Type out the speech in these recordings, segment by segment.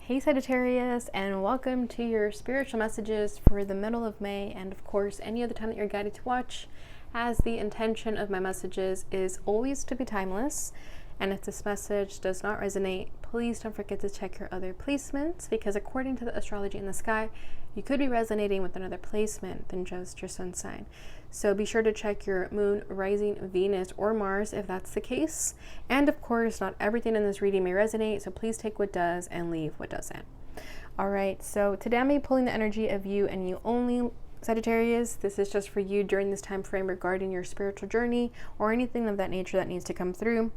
Hey Sagittarius, and welcome to your spiritual messages for the middle of May, and of course any other time that you're guided to watch, as the intention of my messages is always to be timeless. And if this message does not resonate, please don't forget to check your other placements, because according to the astrology in the sky, you could be resonating with another placement than just your sun sign. So be sure to check your moon, rising, Venus, or Mars if that's the case. And of course, not everything in this reading may resonate, so please take what does and leave what doesn't. All right, so today I'm pulling the energy of you and you only, Sagittarius. This is just for you during this time frame regarding your spiritual journey or anything of that nature that needs to come through.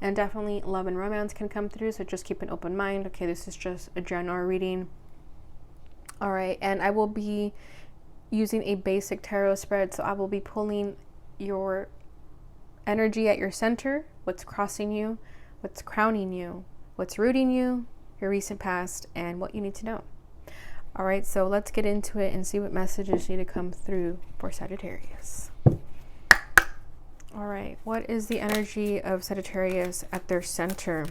And definitely love and romance can come through, so just keep an open mind. Okay, this is just a general reading. All right, and I will be using a basic tarot spread, so I will be pulling your energy at your center, what's crossing you, what's crowning you, what's rooting you, your recent past, and what you need to know. All right, so let's get into it and see what messages need to come through for Sagittarius. All right, what is the energy of Sagittarius at their center?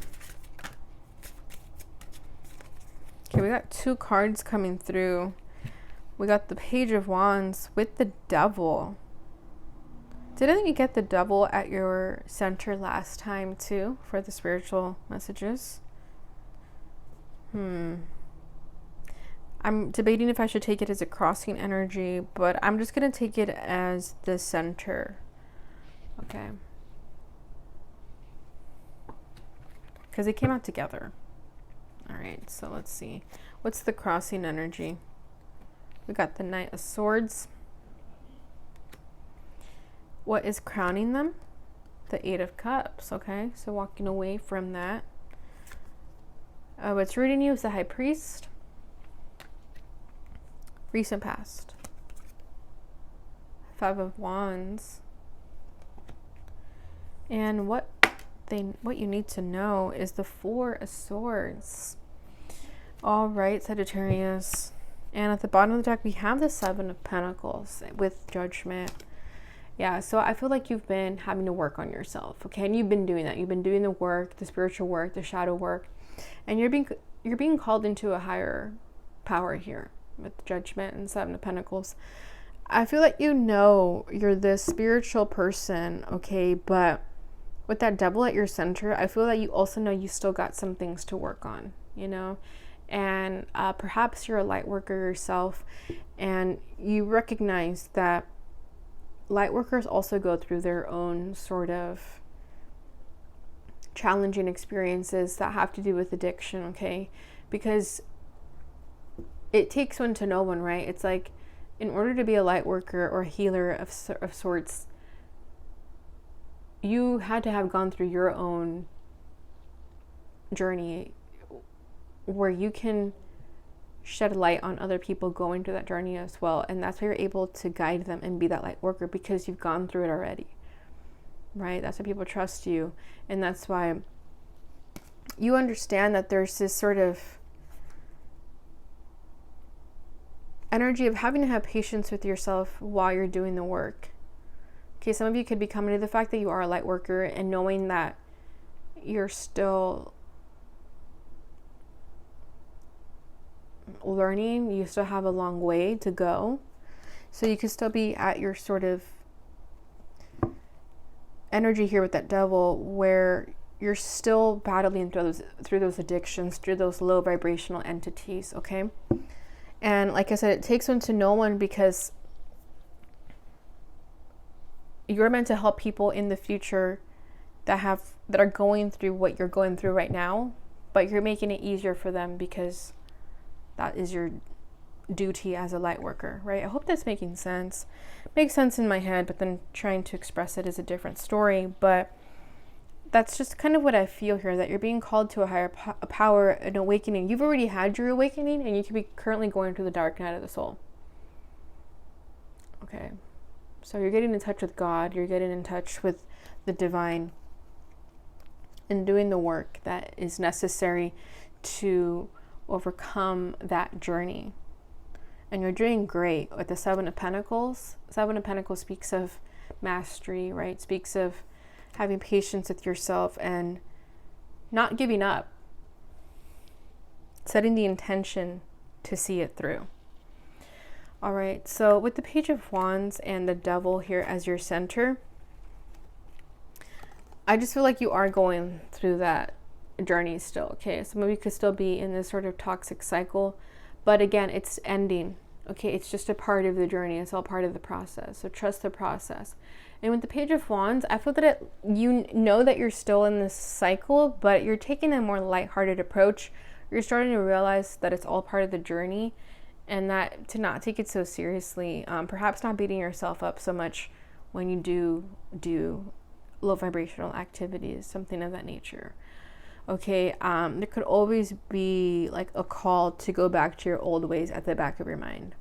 Okay, we got two cards coming through. We got the Page of Wands with the Devil. Didn't you get the Devil at your center last time too for the spiritual messages? I'm debating if I should take it as a crossing energy, but I'm just going to take it as the center. Okay. Because they came out together. All right, so let's see. What's the crossing energy? We got the Knight of Swords. What is crowning them? The Eight of Cups. Okay, so walking away from that. What's rooting you is the High Priest. Recent past. Five of Wands. And what you need to know is the Four of Swords. All right, Sagittarius. And at the bottom of the deck, we have the Seven of Pentacles with Judgment. Yeah, so I feel like you've been having to work on yourself, okay? And you've been doing that. You've been doing the work, the spiritual work, the shadow work. And you're being called into a higher power here with Judgment and Seven of Pentacles. I feel like you're this spiritual person, okay? But with that Devil at your center, I feel that you also know you still got some things to work on, and perhaps you're a light worker yourself, and you recognize that light workers also go through their own sort of challenging experiences that have to do with addiction, okay? Because it takes one to know one, right? It's like, in order to be a light worker or a healer of sorts, you had to have gone through your own journey where you can shed light on other people going through that journey as well. And that's why you're able to guide them and be that light worker, because you've gone through it already, right? That's why people trust you. And that's why you understand that there's this sort of energy of having to have patience with yourself while you're doing the work. Okay, some of you could be coming to the fact that you are a light worker and knowing that you're still learning, you still have a long way to go. So you could still be at your sort of energy here with that Devil, where you're still battling through those addictions, through those low vibrational entities, okay? And like I said, it takes one to know one, because you're meant to help people in the future that are going through what you're going through right now, but you're making it easier for them because that is your duty as a light worker, right? I hope that's making sense. Makes sense in my head, but then trying to express it is a different story. But that's just kind of what I feel here, that you're being called to a higher power, an awakening. You've already had your awakening, and you could be currently going through the dark night of the soul. Okay. So you're getting in touch with God, you're getting in touch with the divine, and doing the work that is necessary to overcome that journey. And you're doing great with the Seven of Pentacles. Seven of Pentacles speaks of mastery, right? Speaks of having patience with yourself and not giving up. setting the intention to see it through. All right, so with the Page of Wands and the Devil here as your center, I just feel like you are going through that journey still, okay? Some of you could still be in this sort of toxic cycle, but again, it's ending, okay? It's just a part of the journey. It's all part of the process, so trust the process. And with the Page of Wands, I feel that you know that you're still in this cycle, but you're taking a more lighthearted approach. You're starting to realize that it's all part of the journey, and that to not take it so seriously, perhaps not beating yourself up so much when you do low vibrational activities, something of that nature. Okay, there could always be like a call to go back to your old ways at the back of your mind.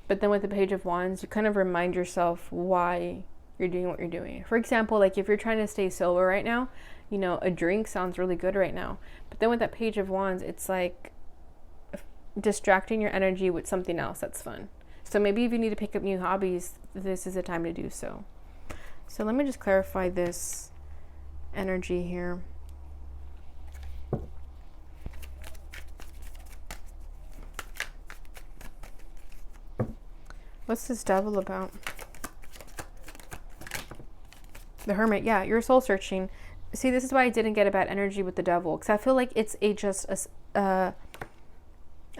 But then with the Page of Wands, you kind of remind yourself why you're doing what you're doing. For example, like if you're trying to stay sober right now, you know, a drink sounds really good right now. But then with that Page of Wands, it's like distracting your energy with something else that's fun. So maybe if you need to pick up new hobbies, this is the time to do so. So let me just clarify this energy here. What's this Devil about? The Hermit, yeah, you're soul searching. See, this is why I didn't get a bad energy with the Devil, because I feel like it's a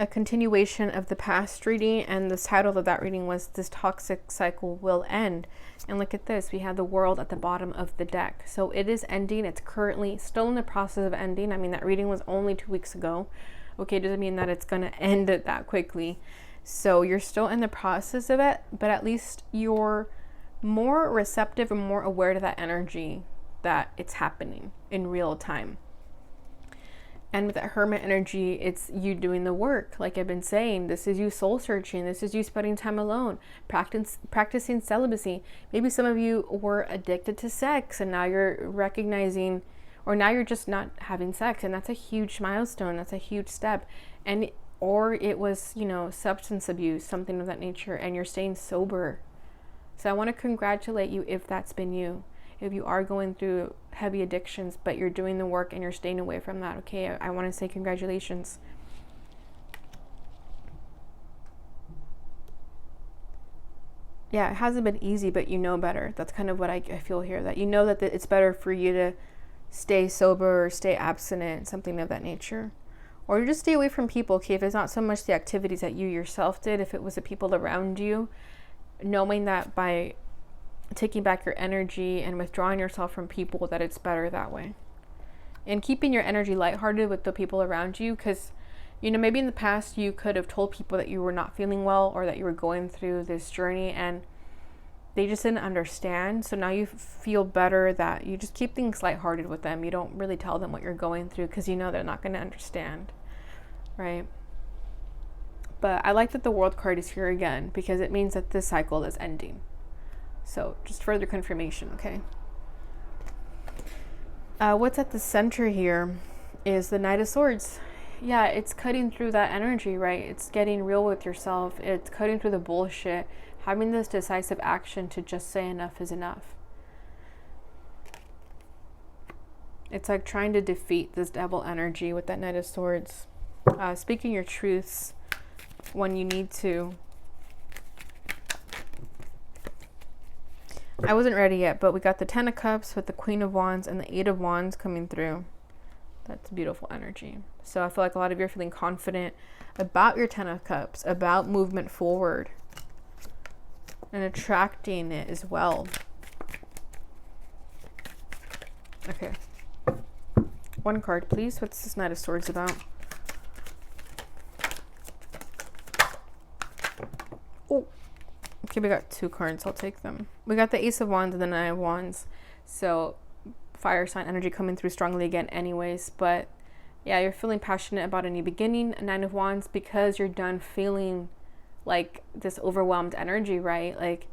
continuation of the past reading, and the title of that reading was This Toxic Cycle Will End. And look at this, we have the World at the bottom of the deck. So it is ending. It's currently still in the process of ending. I mean, that reading was only 2 weeks ago. Okay, doesn't mean that it's going to end it that quickly. So you're still in the process of it, but at least you're more receptive and more aware to that energy that it's happening in real time. And with that Hermit energy, it's you doing the work. Like I've been saying, this is you soul searching. This is you spending time alone, practicing celibacy. Maybe some of you were addicted to sex and now you're recognizing, or now you're just not having sex. And that's a huge milestone. That's a huge step. Or it was, you know, substance abuse, something of that nature, and you're staying sober. So I want to congratulate you if that's been you. If you are going through heavy addictions, but you're doing the work and you're staying away from that, okay? I want to say congratulations. Yeah, it hasn't been easy, but you know better. That's kind of what I feel here, that you know that it's better for you to stay sober or stay abstinent, something of that nature. Or just stay away from people, okay? If it's not so much the activities that you yourself did, if it was the people around you, knowing that by taking back your energy and withdrawing yourself from people, that it's better that way. And keeping your energy lighthearted with the people around you, because, you know, maybe in the past you could have told people that you were not feeling well or that you were going through this journey and they just didn't understand. So now you feel better that you just keep things lighthearted with them. You don't really tell them what you're going through because you know they're not going to understand, right? But I like that the World card is here again because it means that this cycle is ending. So just further confirmation, okay? What's at the center here is the Knight of Swords. Yeah, it's cutting through that energy, right? It's getting real with yourself. It's cutting through the bullshit. Having this decisive action to just say enough is enough. It's like trying to defeat this Devil energy with that Knight of Swords. Speaking your truths when you need to. I wasn't ready yet, but we got the Ten of Cups with the Queen of Wands and the Eight of Wands coming through. That's beautiful energy. So I feel like a lot of you are feeling confident about your Ten of Cups, about movement forward and attracting it as well. Okay. One card, please. What's this Knight of Swords about? Oh. Okay, we got two cards. I'll take them. We got the Ace of Wands and the Nine of Wands. So fire sign energy coming through strongly again anyways. But yeah, you're feeling passionate about a new beginning. Nine of Wands because you're done feeling like this overwhelmed energy, right? Like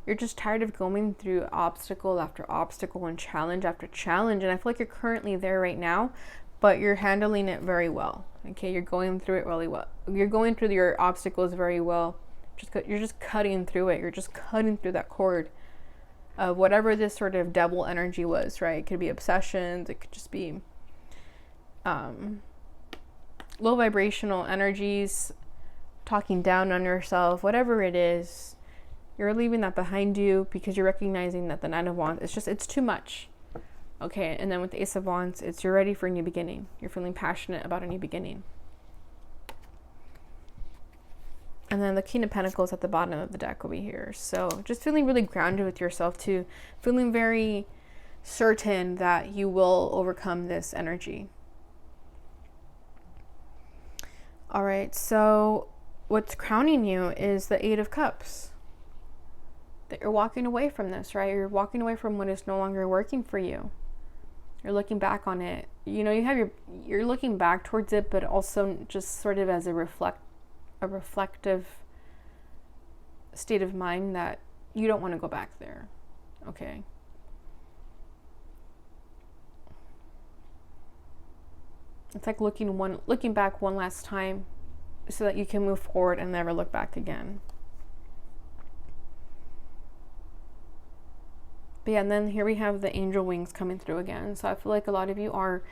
you're just tired of going through obstacle after obstacle and challenge after challenge. And I feel like you're currently there right now, but you're handling it very well. Okay, you're going through it really well. You're going through your obstacles very well. You're just cutting through it. You're just cutting through that cord of whatever this sort of Devil energy was, right? It could be obsessions. It could just be low vibrational energies, talking down on yourself, whatever it is, you're leaving that behind you because you're recognizing that the Nine of Wands, it's too much. Okay, and then with the Ace of Wands, you're ready for a new beginning. You're feeling passionate about a new beginning. And then the King of Pentacles at the bottom of the deck over here. So just feeling really grounded with yourself too. Feeling very certain that you will overcome this energy. All right, so what's crowning you is the Eight of Cups. That you're walking away from this, right? You're walking away from what is no longer working for you. You're looking back on it. You know, you're looking back towards it, but also just sort of as a reflective state of mind that you don't want to go back there. Okay. It's like looking back one last time so that you can move forward and never look back again. But yeah, and then here we have the angel wings coming through again. So I feel like a lot of you are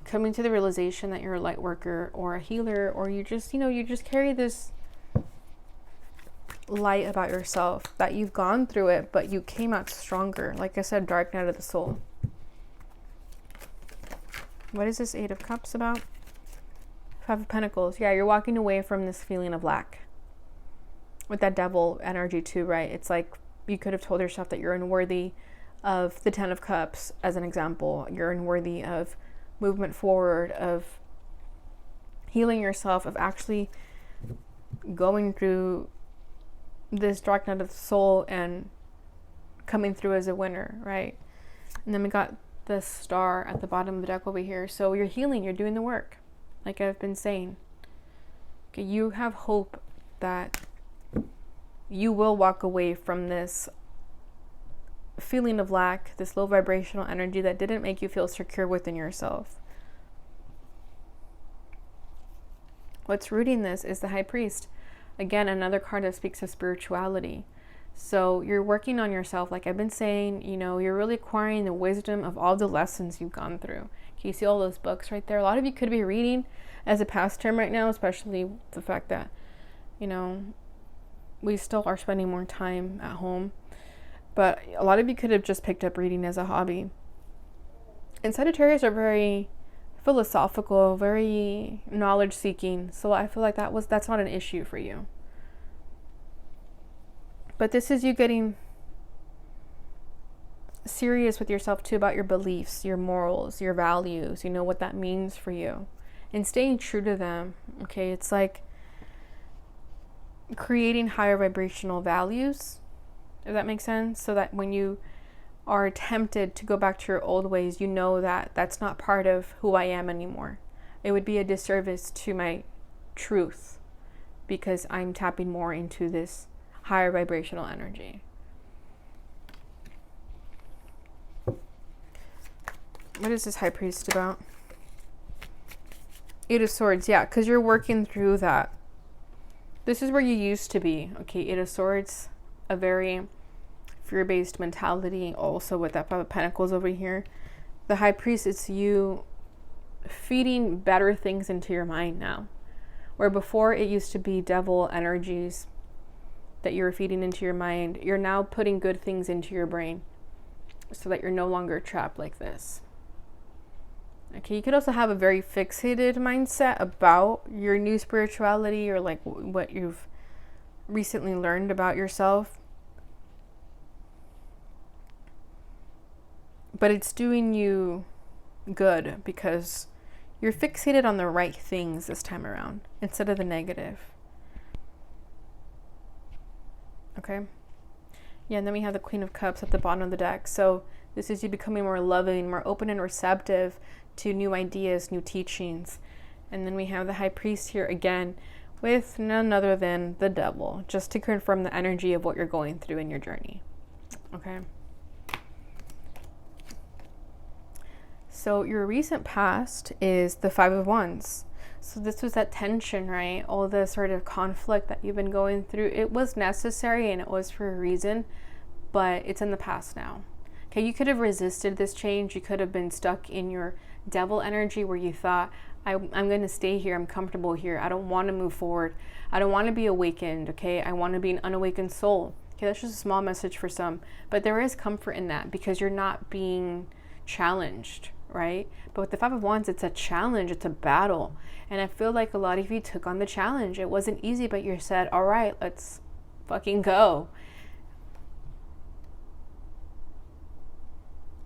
coming to the realization that you're a light worker or a healer, or you just carry this light about yourself, that you've gone through it, but you came out stronger. Like I said, dark night of the soul. What is this Eight of Cups about? Five of Pentacles. Yeah, you're walking away from this feeling of lack. With that devil energy too, right? It's like you could have told yourself that you're unworthy of the Ten of Cups, as an example. You're unworthy of movement forward, of healing yourself, of actually going through this dark night of the soul and coming through as a winner, right? And then we got the Star at the bottom of the deck over here. So you're healing, you're doing the work, like I've been saying. Okay, you have hope that you will walk away from this feeling of lack, this low vibrational energy that didn't make you feel secure within yourself. What's rooting this is the High Priest. Again, another card that speaks of spirituality. So you're working on yourself, like I've been saying, you're really acquiring the wisdom of all the lessons you've gone through. Can you see all those books right there? A lot of you could be reading as a past term right now, especially the fact that, we still are spending more time at home. But a lot of you could have just picked up reading as a hobby. And Sagittarius are very philosophical, very knowledge seeking. So I feel like that's not an issue for you. But this is you getting serious with yourself too, about your beliefs, your morals, your values, what that means for you, and staying true to them. Okay, it's like creating higher vibrational values, if that makes sense, so that when you are tempted to go back to your old ways, you know that that's not part of who I am anymore. It would be a disservice to my truth because I'm tapping more into this higher vibrational energy. What is this High Priest about? Eight of Swords. Yeah, because you're working through that. This is where you used to be. Okay, Eight of Swords, a very fear-based mentality. Also with that Five of Pentacles over here. The High Priest, it's you feeding better things into your mind now. Where before it used to be devil energies that you were feeding into your mind, you're now putting good things into your brain so that you're no longer trapped like this. Okay, you could also have a very fixated mindset about your new spirituality, or like what you've recently learned about yourself. But it's doing you good because you're fixated on the right things this time around instead of the negative. Okay. Yeah, and then we have the Queen of Cups at the bottom of the deck. So this is you becoming more loving, more open and receptive to new ideas, new teachings. And then we have the High Priest here again with none other than the Devil, just to confirm the energy of what you're going through in your journey. Okay. So your recent past is the Five of Wands. So this was that tension, right? All the sort of conflict that you've been going through. It was necessary and it was for a reason, but it's in the past now. Okay, you could have resisted this change. You could have been stuck in your devil energy where you thought, I'm going to stay here. I'm comfortable here. I don't want to move forward. I don't want to be awakened, okay? I want to be an unawakened soul. Okay, that's just a small message for some. But there is comfort in that because you're not being challenged, right? But with the Five of Wands, it's a challenge. It's a battle. And I feel like a lot of you took on the challenge. It wasn't easy, but you said, all right, let's fucking go.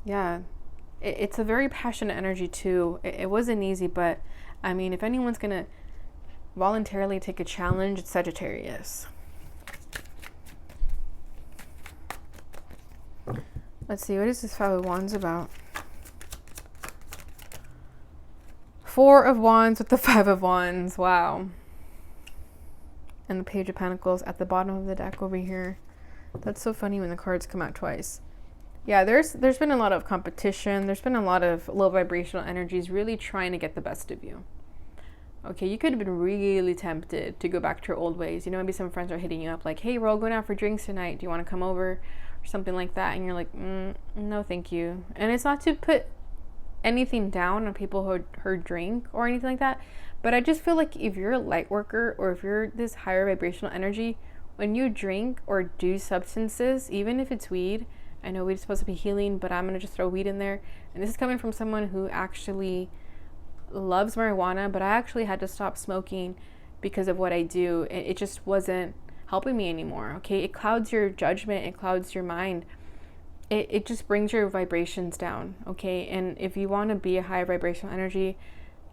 Yeah. It's a very passionate energy too. It wasn't easy, but I mean, if anyone's going to voluntarily take a challenge, it's Sagittarius. Let's see, what is this Five of Wands about? Four of Wands with the Five of Wands. Wow. And the Page of Pentacles at the bottom of the deck over here. That's so funny when the cards come out twice. Yeah, there's been a lot of competition. There's been a lot of low vibrational energies really trying to get the best of you. Okay, you could have been really tempted to go back to your old ways. You know, maybe some friends are hitting you up like, hey, we're all going out for drinks tonight. Do you want to come over? Or something like that. And you're like, no, thank you. And it's not to put anything down on people who drink or anything like that. But I just feel like if you're a light worker or if you're this higher vibrational energy, when you drink or do substances, even if it's weed, I know weed's supposed to be healing, but I'm going to just throw weed in there. And this is coming from someone who actually loves marijuana, but I actually had to stop smoking because of what I do. It just wasn't helping me anymore. Okay, it clouds your judgment, it clouds your mind. It just brings your vibrations down. Okay, and if you want to be a high vibrational energy,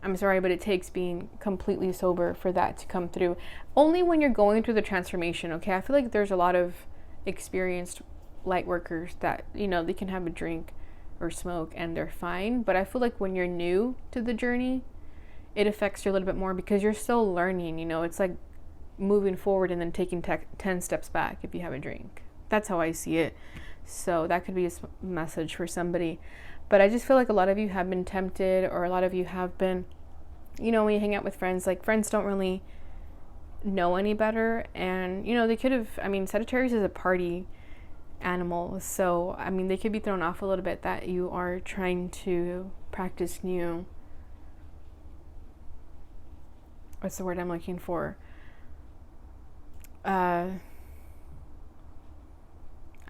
I'm sorry, but it takes being completely sober for that to come through. Only when you're going through the transformation. Okay, I feel like there's a lot of experienced light workers that, you know, they can have a drink or smoke and they're fine, but I feel like when you're new to the journey, it affects you a little bit more because you're still learning. You know, it's like moving forward and then taking 10 steps back if you have a drink. That's how I see it. So that could be a message for somebody. But I just feel like a lot of you have been tempted, or a lot of you have been, you know, when you hang out with friends, like friends don't really know any better, and you know, they could have, I mean, Sagittarius is a party animal, so I mean, they could be thrown off a little bit that you are trying to practice new, what's the word I'm looking for, I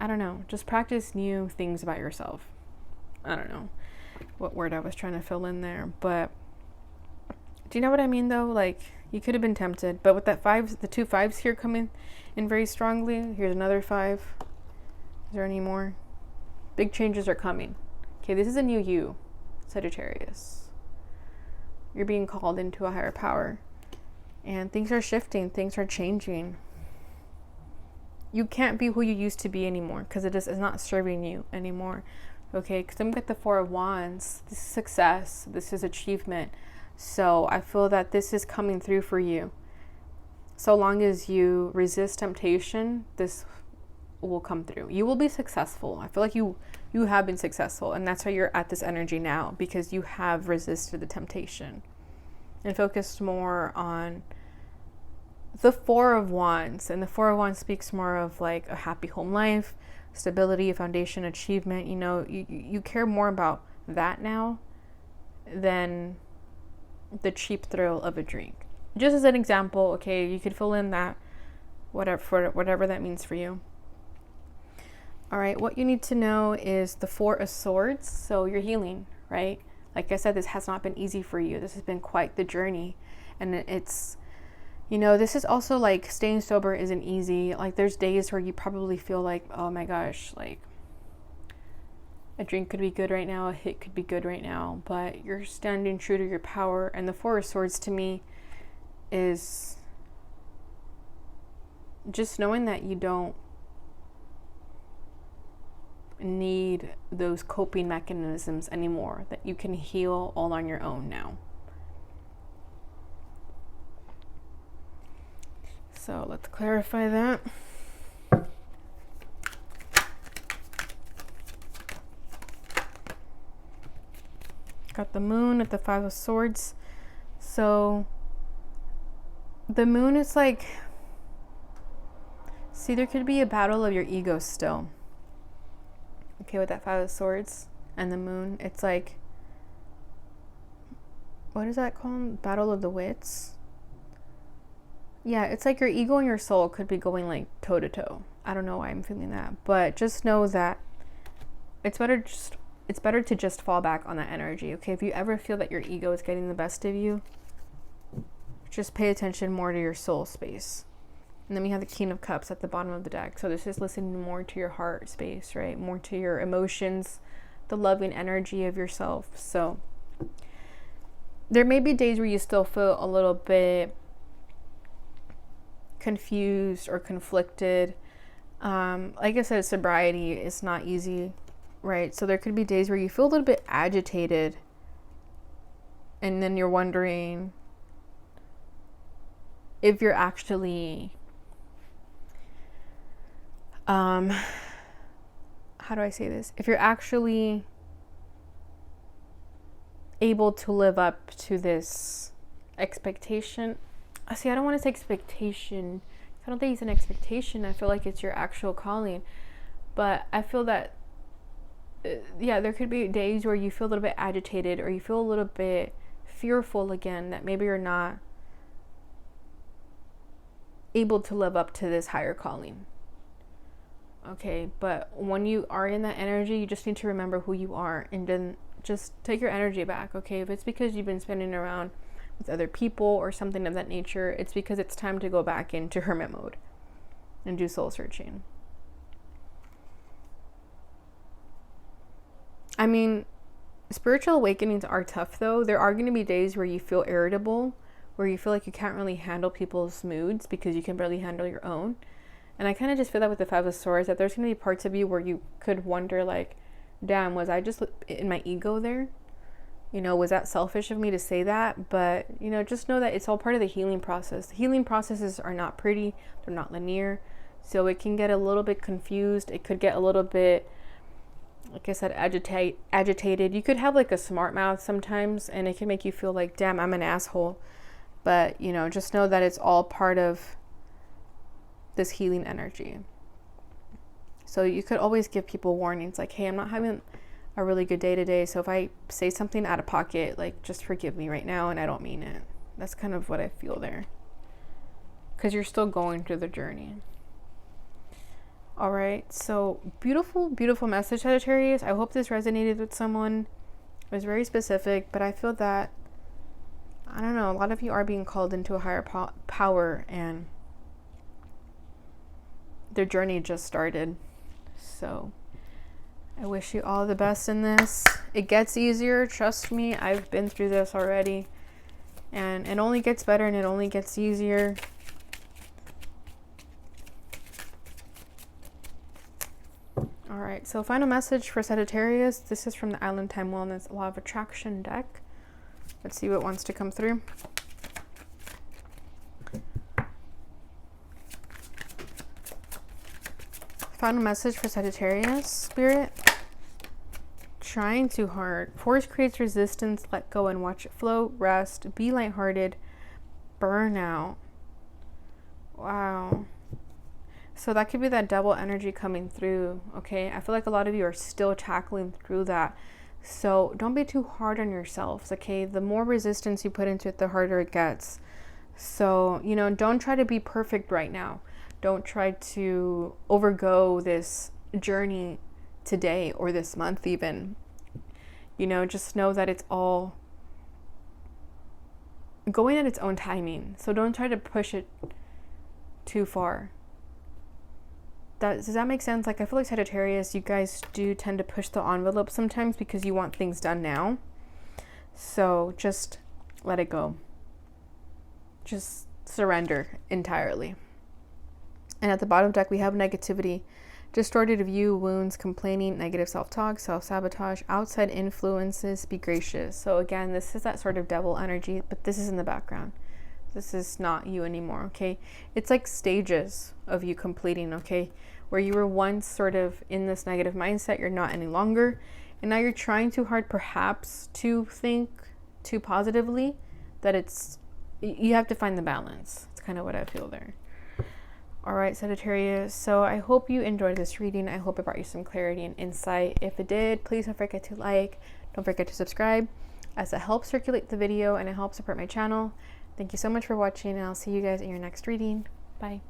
don't know, just practice new things about yourself. I don't know what word I was trying to fill in there, but do you know what I mean though? Like, you could have been tempted, but with that the two fives here coming in very strongly, here's another five. Is there any more? Big changes are coming. Okay, this is a new you, Sagittarius. You're being called into a higher power. And things are shifting. Things are changing. You can't be who you used to be anymore because it's not serving you anymore. Okay, because I'm with the Four of Wands. This is success. This is achievement. So I feel that this is coming through for you. So long as you resist temptation, this will come through. You will be successful. I feel like you have been successful, and that's why you're at this energy now, because you have resisted the temptation and focused more on the Four of Wands. And the Four of Wands speaks more of like a happy home life, stability, a foundation, achievement. You know, you care more about that now than the cheap thrill of a drink. Just as an example, okay, you could fill in that whatever that means for you. All right, what you need to know is the Four of Swords. So you're healing, right? Like I said, this has not been easy for you. This has been quite the journey. And it's, you know, this is also like staying sober isn't easy. Like there's days where you probably feel like, oh my gosh, like a drink could be good right now, a hit could be good right now, but you're standing true to your power. And the Four of Swords to me is just knowing that you don't need those coping mechanisms anymore, that you can heal all on your own now. So let's clarify that. Got the Moon at the Five of Swords. So the Moon is like, see, there could be a battle of your ego still. Okay, with that Five of Swords and the Moon, it's like, what is that called? Battle of the wits. Yeah, it's like your ego and your soul could be going like toe to toe. I don't know why I'm feeling that, but just know that it's better to just fall back on that energy. Okay, if you ever feel that your ego is getting the best of you, just pay attention more to your soul space. And then we have the King of Cups at the bottom of the deck. So this is listening more to your heart space, right? More to your emotions, the loving energy of yourself. So there may be days where you still feel a little bit confused or conflicted. Like I said, sobriety is not easy, right? So there could be days where you feel a little bit agitated, and then you're wondering if you're actually how do I say this? If you're actually able to live up to this expectation. See, I don't want to say expectation. I don't think it's an expectation. I feel like it's your actual calling. But I feel that, there could be days where you feel a little bit agitated or you feel a little bit fearful again, that maybe you're not able to live up to this higher calling. Okay, but when you are in that energy, you just need to remember who you are and then just take your energy back. Okay, if it's because you've been spending around with other people or something of that nature, it's because it's time to go back into hermit mode and do soul searching. I mean, spiritual awakenings are tough though. There are going to be days where you feel irritable, where you feel like you can't really handle people's moods because you can barely handle your own. And I kind of just feel that with the Five of Swords, that there's going to be parts of you where you could wonder like, damn, was I just in my ego there? You know, was that selfish of me to say that? But, you know, just know that it's all part of the healing process. The healing processes are not pretty. They're not linear. So it can get a little bit confused. It could get a little bit, like I said, agitated. You could have like a smart mouth sometimes, and it can make you feel like, damn, I'm an asshole. But, you know, just know that it's all part of this healing energy. So you could always give people warnings like, hey, I'm not having a really good day today, so if I say something out of pocket, like, just forgive me right now and I don't mean it. That's kind of what I feel there, because you're still going through the journey. All right, so beautiful message, Sagittarius. I hope this resonated with someone. It was very specific, but I feel that, I don't know, a lot of you are being called into a higher power, and their journey just started. So I wish you all the best in this. It gets easier, trust me. I've been through this already, and it only gets better and it only gets easier. All right, so final message for Sagittarius. This is from the Island Time Wellness Law of Attraction deck. Let's see what wants to come through. Final message for Sagittarius, Spirit. Trying too hard. Force creates resistance. Let go and watch it flow. Rest. Be lighthearted. Burnout. Wow. So that could be that double energy coming through, okay? I feel like a lot of you are still tackling through that. So don't be too hard on yourselves, okay? The more resistance you put into it, the harder it gets. So, you know, don't try to be perfect right now. Don't try to overgo this journey today or this month even. You know, just know that it's all going at its own timing. So don't try to push it too far. Does that make sense? Like, I feel like Sagittarius, you guys do tend to push the envelope sometimes because you want things done now. So just let it go. Just surrender entirely. And at the bottom deck, we have negativity, distorted view, wounds, complaining, negative self-talk, self-sabotage, outside influences, be gracious. So again, this is that sort of devil energy, but this is in the background. This is not you anymore, okay? It's like stages of you completing, okay? Where you were once sort of in this negative mindset, you're not any longer. And now you're trying too hard perhaps to think too positively, that you have to find the balance. It's kind of what I feel there. All right, Sagittarius. So I hope you enjoyed this reading. I hope it brought you some clarity and insight. If it did, please don't forget to like. Don't forget to subscribe. as it helps circulate the video and it helps support my channel. Thank you so much for watching, and I'll see you guys in your next reading. Bye.